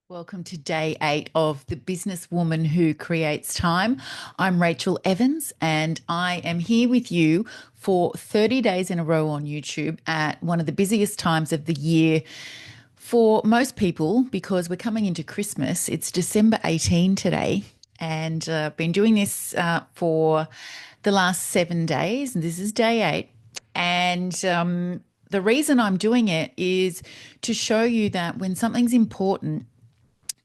Welcome to day 8 of The Businesswoman Who Creates Time. I'm Rachel Evans, and I am here with you for 30 days in a row on YouTube at one of the busiest times of the year for most people because we're coming into Christmas. It's December 18 today, and I've been doing this for the last 7 days, and this is day 8. And the reason I'm doing it is to show you that when something's important,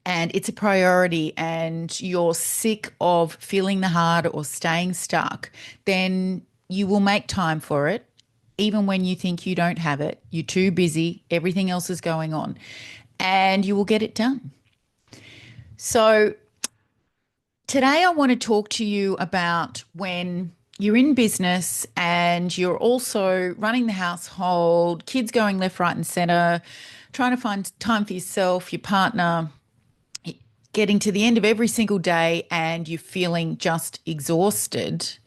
and it's a priority and you're sick of feeling the hard or staying stuck, then you will make time for it. Even when you think you don't have it, you're too busy, everything else is going on, and you will get it done. So, today I want to talk to you about when you're in business and you're also running the household, kids going left, right, and center, trying to find time for yourself, your partner, getting to the end of every single day and you're feeling just exhausted.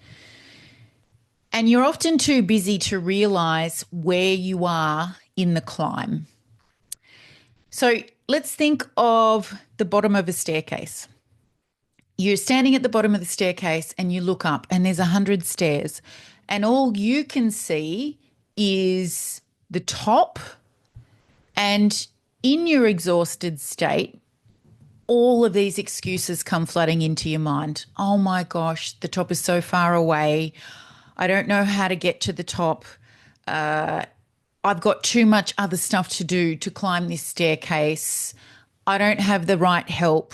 And you're often too busy to realize where you are in the climb. So let's think of the bottom of a staircase. You're standing at the bottom of the staircase and you look up and there's 100 stairs, and all you can see is the top. And in your exhausted state, all of these excuses come flooding into your mind. Oh my gosh, the top is so far away. I don't know how to get to the top. I've got too much other stuff to do to climb this staircase. I don't have the right help,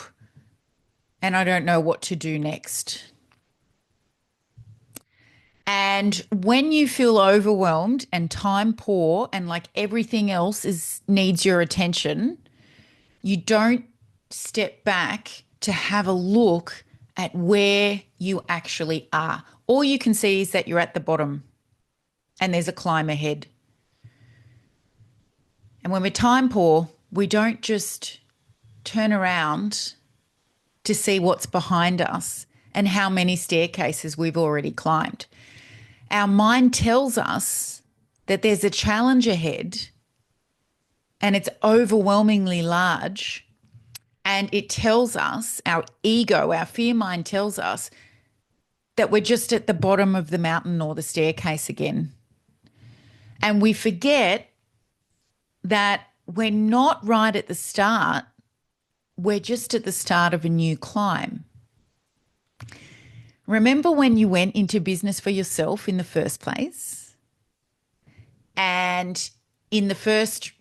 and I don't know what to do next. And when you feel overwhelmed and time poor and like everything else needs your attention, you don't step back to have a look at where you actually are. All you can see is that you're at the bottom and there's a climb ahead. And when we're time poor, we don't just turn around to see what's behind us and how many staircases we've already climbed. Our mind tells us that there's a challenge ahead and it's overwhelmingly large. And it tells us, our ego, our fear mind tells us that we're just at the bottom of the mountain or the staircase again. And we forget that we're not right at the start. We're just at the start of a new climb. Remember when you went into business for yourself in the first place? And in the first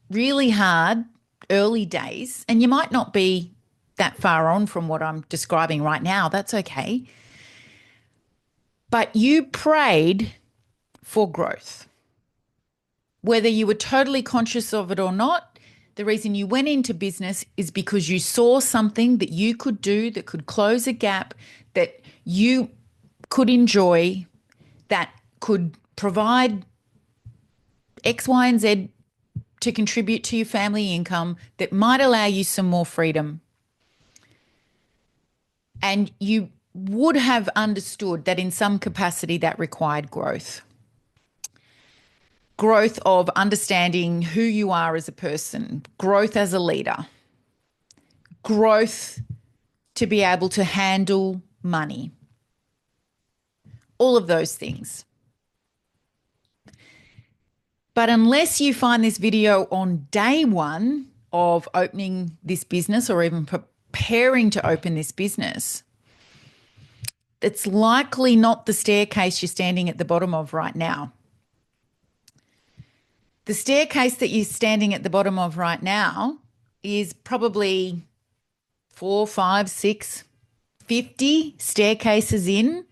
really hard early days, and you might not be that far on from what I'm describing right now, that's okay. But you prayed for growth. Whether you were totally conscious of it or not, the reason you went into business is because you saw something that you could do that could close a gap, that you could enjoy, that could provide X, Y, and Z to contribute to your family income, that might allow you some more freedom. And you would have understood that in some capacity that required growth. Growth of understanding who you are as a person, growth as a leader, growth to be able to handle money, all of those things. But unless you find this video on day 1 of opening this business or even preparing to open this business, it's likely not the staircase you're standing at the bottom of right now. The staircase that you're standing at the bottom of right now is probably 4, 5, 6, 50 staircases in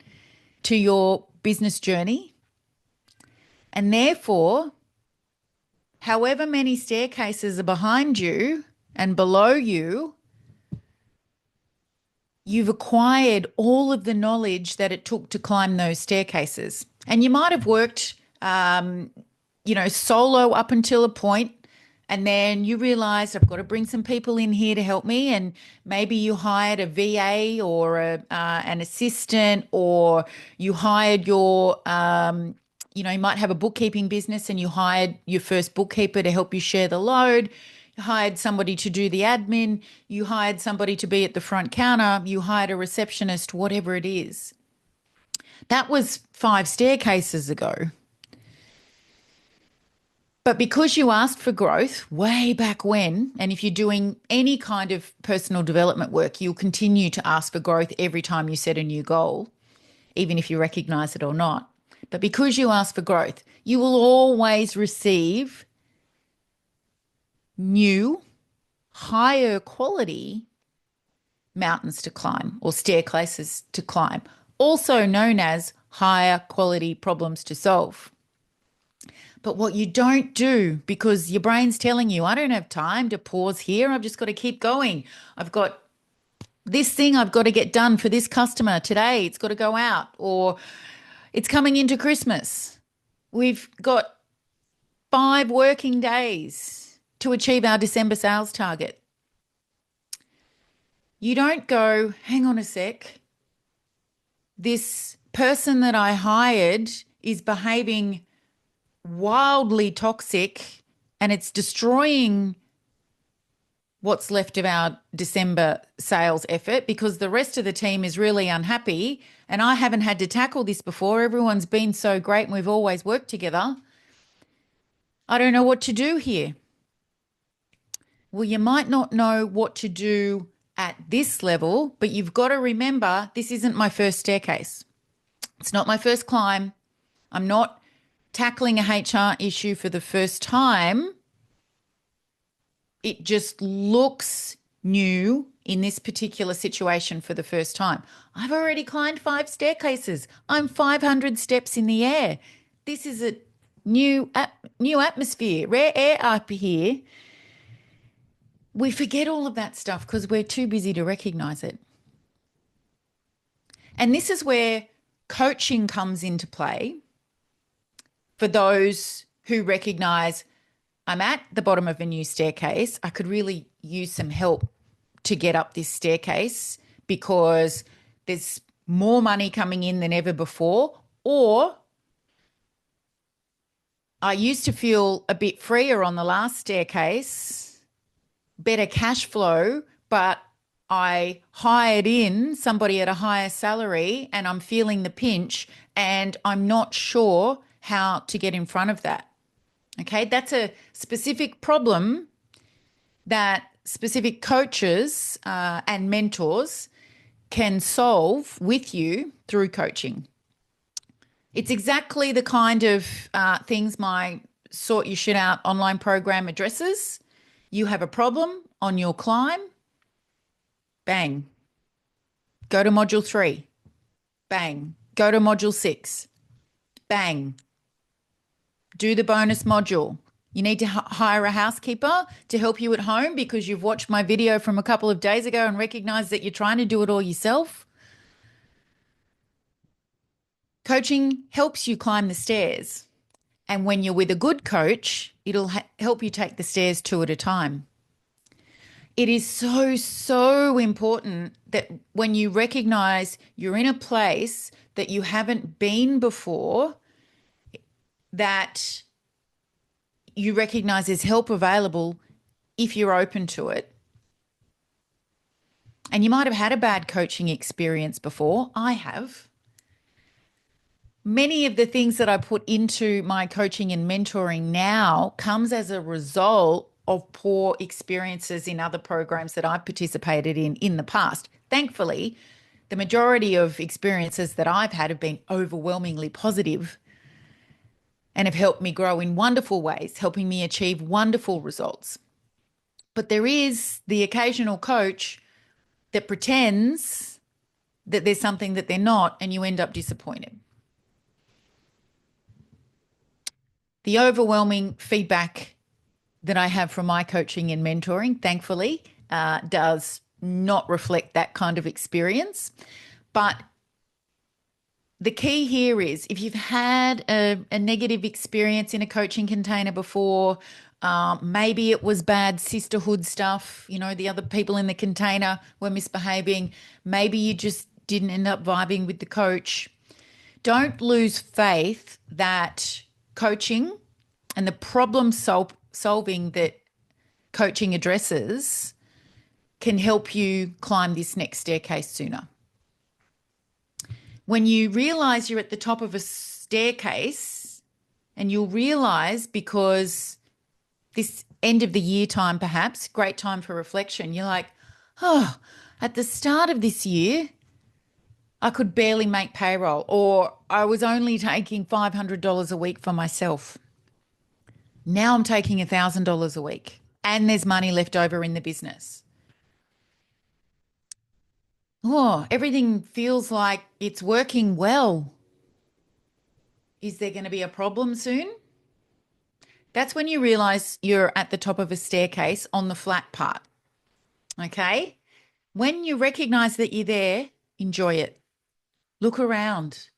to your business journey. And therefore, however many staircases are behind you and below you, you've acquired all of the knowledge that it took to climb those staircases. And you might have worked, solo up until a point, and then you realize I've got to bring some people in here to help me, and maybe you hired a VA or an assistant, or you hired your you might have a bookkeeping business and you hired your first bookkeeper to help you share the load. hired somebody to do the admin, you hired somebody to be at the front counter, you hired a receptionist, whatever it is. That was 5 staircases ago. But because you asked for growth way back when, and if you're doing any kind of personal development work, you'll continue to ask for growth every time you set a new goal, even if you recognize it or not. But because you ask for growth, you will always receive new, higher quality mountains to climb or staircases to climb, also known as higher quality problems to solve. But what you don't do, because your brain's telling you, I don't have time to pause here. I've just got to keep going. I've got this thing I've got to get done for this customer today. It's got to go out, or it's coming into Christmas. We've got 5 working days to achieve our December sales target. You don't go, hang on a sec. This person that I hired is behaving wildly toxic and it's destroying what's left of our December sales effort because the rest of the team is really unhappy and I haven't had to tackle this before. Everyone's been so great and we've always worked together. I don't know what to do here. Well, you might not know what to do at this level, but you've got to remember this isn't my first staircase. It's not my first climb. I'm not tackling a HR issue for the first time. It just looks new in this particular situation for the first time. I've already climbed 5 staircases. I'm 500 steps in the air. This is a new atmosphere, rare air up here. We forget all of that stuff because we're too busy to recognize it. And this is where coaching comes into play for those who recognize I'm at the bottom of a new staircase. I could really use some help to get up this staircase because there's more money coming in than ever before, or I used to feel a bit freer on the last staircase, better cash flow, but I hired in somebody at a higher salary and I'm feeling the pinch and I'm not sure how to get in front of that. Okay, that's a specific problem that specific coaches and mentors can solve with you through coaching. It's exactly the kind of things my Sort Your Shit Out online program addresses. You have a problem on your climb, bang, go to module 3, bang, go to module 6, bang, do the bonus module. You need to hire a housekeeper to help you at home because you've watched my video from a couple of days ago and recognized that you're trying to do it all yourself. Coaching helps you climb the stairs. And when you're with a good coach, it'll help you take the stairs 2 at a time. It is so, so important that when you recognize you're in a place that you haven't been before, that you recognize there's help available if you're open to it. And you might have had a bad coaching experience before. I have. Many of the things that I put into my coaching and mentoring now comes as a result of poor experiences in other programs that I've participated in the past. Thankfully, the majority of experiences that I've had have been overwhelmingly positive and have helped me grow in wonderful ways, helping me achieve wonderful results. But there is the occasional coach that pretends that there's something that they're not, and you end up disappointed. The overwhelming feedback that I have from my coaching and mentoring, thankfully, does not reflect that kind of experience. But the key here is if you've had a negative experience in a coaching container before, maybe it was bad sisterhood stuff, the other people in the container were misbehaving, maybe you just didn't end up vibing with the coach. Don't lose faith that coaching and the problem solving that coaching addresses can help you climb this next staircase sooner. When you realize you're at the top of a staircase, and you'll realize, because this end of the year time, perhaps, great time for reflection, you're like, oh, at the start of this year, I could barely make payroll, or I was only taking $500 a week for myself. Now I'm taking $1,000 a week, and there's money left over in the business. Oh, everything feels like it's working well. Is there going to be a problem soon? That's when you realize you're at the top of a staircase on the flat part. Okay? When you recognize that you're there, enjoy it. Look around.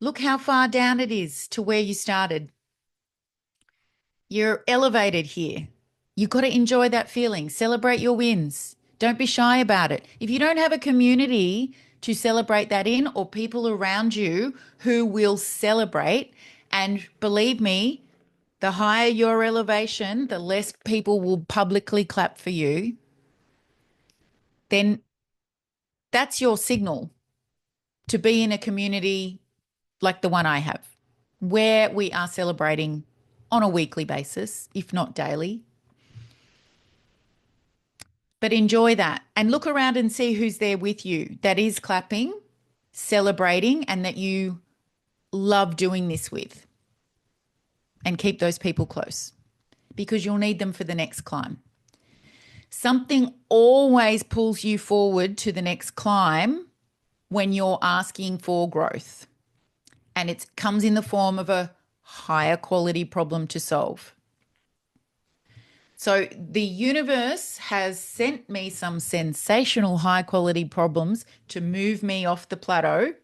Look how far down it is to where you started. You're elevated here. You've got to enjoy that feeling. Celebrate your wins. Don't be shy about it. If you don't have a community to celebrate that in, or people around you who will celebrate, and believe me, the higher your elevation, the less people will publicly clap for you, then that's your signal to be in a community like the one I have, where we are celebrating on a weekly basis, if not daily. But enjoy that and look around and see who's there with you that is clapping, celebrating, and that you love doing this with. And keep those people close, because you'll need them for the next climb. Something always pulls you forward to the next climb when you're asking for growth. And it comes in the form of a higher quality problem to solve. So the universe has sent me some sensational high quality problems to move me off the plateau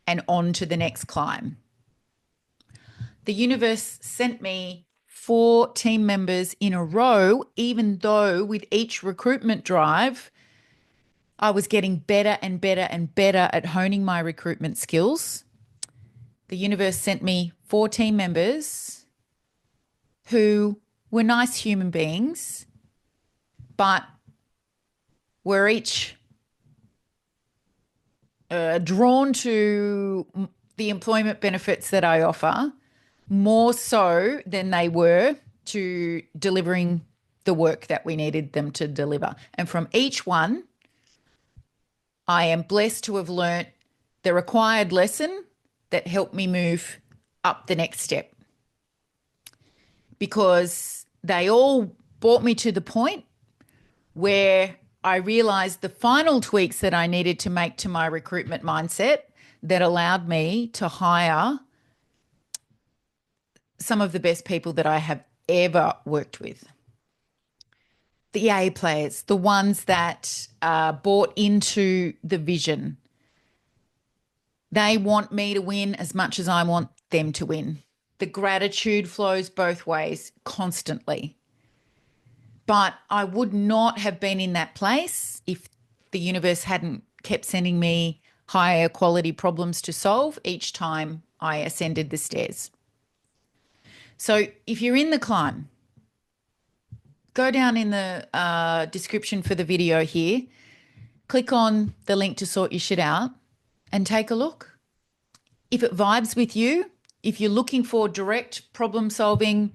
and on to the next climb. The universe sent me 4 team members in a row, even though with each recruitment drive, I was getting better and better and better at honing my recruitment skills. The universe sent me 4 team members who were nice human beings, but were each drawn to the employment benefits that I offer, more so than they were to delivering the work that we needed them to deliver. And from each one, I am blessed to have learnt the required lesson that helped me move up the next step, because they all brought me to the point where I realized the final tweaks that I needed to make to my recruitment mindset that allowed me to hire some of the best people that I have ever worked with. The A players, the ones that bought into the vision. They want me to win as much as I want them to win. The gratitude flows both ways constantly. But I would not have been in that place if the universe hadn't kept sending me higher quality problems to solve each time I ascended the stairs. So if you're in the climb, go down in the description for the video here, click on the link to sort your shit out and take a look. If it vibes with you, if you're looking for direct problem solving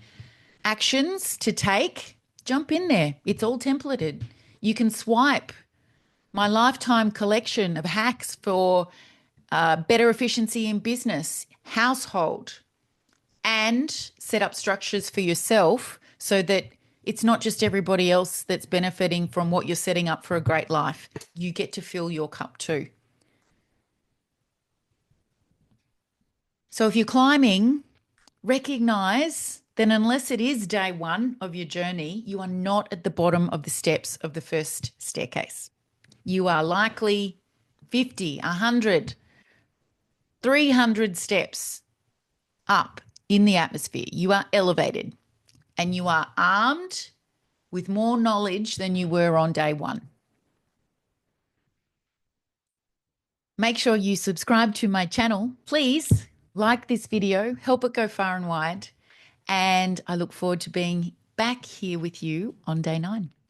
actions to take, jump in there. It's all templated. You can swipe my lifetime collection of hacks for better efficiency in business, household, and set up structures for yourself so that it's not just everybody else that's benefiting from what you're setting up for a great life. You get to fill your cup too. So if you're climbing, recognize that unless it is day 1 of your journey, you are not at the bottom of the steps of the first staircase. You are likely 50, 100, 300 steps up in the atmosphere. You are elevated and you are armed with more knowledge than you were on day 1. Make sure you subscribe to my channel. Please like this video, help it go far and wide. And I look forward to being back here with you on day 9.